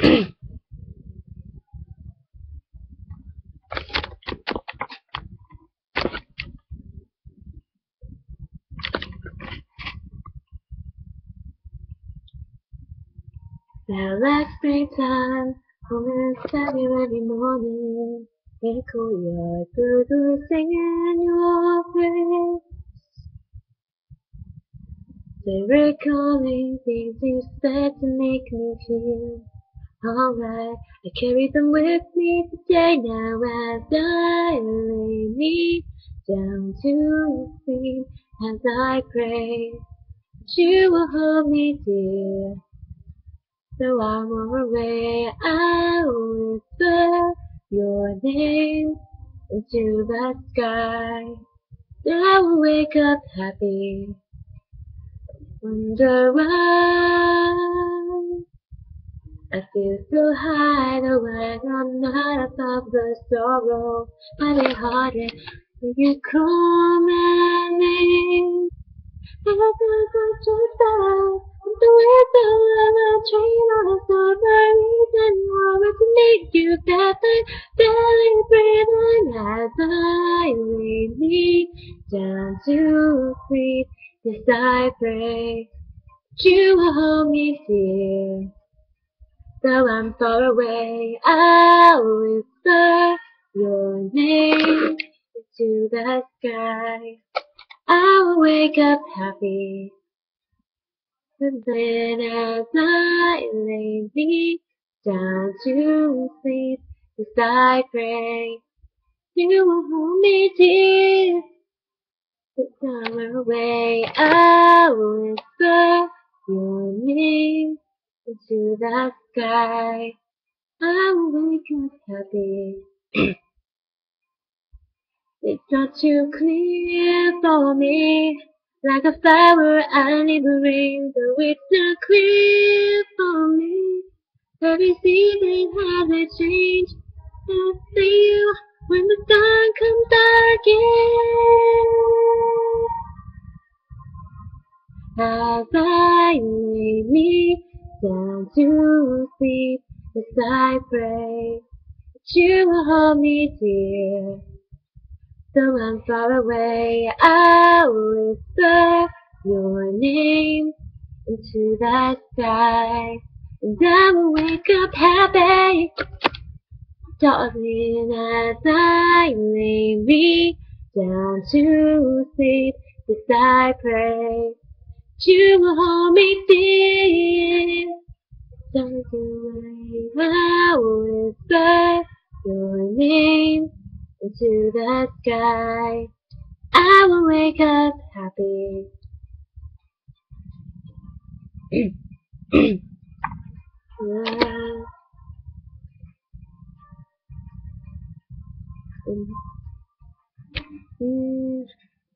Felt like springtime, home in February morning. In a courtyard, birds were singing your praise. They were calling things you said to make me feel alright. I carried them with me today now as I lay me down to sleep. As I pray that you will hold me dear. Though I'm away, I'll whisper your name into the sky. Then I will wake up happy. Wonder why I feel so high, though I'm not above the sorrow. Hearted, will you call my name? And I feel such a star, the whistle of a train on a submarine, and more to make you better, barely breathing as I lay me down to sleep. Yes, I pray that you will hold me dear. Though I'm far away, I'll whisper your name into the sky. I will wake up happy. And then as I lay me down to sleep, as I pray, you will hold me dear. But somewhere away, I will whisper your name into the sky. I will wake up happy. It's not too clear for me. Like a flower, I need the rain, though it's not clear for me. Every season has a change. I see you when the sun comes out again. As I lay me down to sleep, as I pray that you will hold me dear. Though I'm far away, I'll whisper your name into the sky. And I will wake up happy, darling, as I lay me down to sleep. As I pray, you will hold me dear. Don't you worry, I will whisper your name into the sky. I will wake up happy.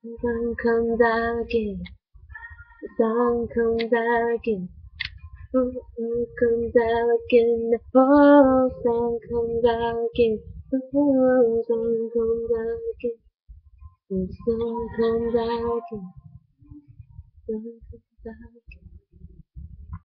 The sun comes out again. The sun comes out again. Oh, the sun comes out again. Oh, the sun comes out again. Oh, the sun comes out again. The sun comes out again. The sun comes out again.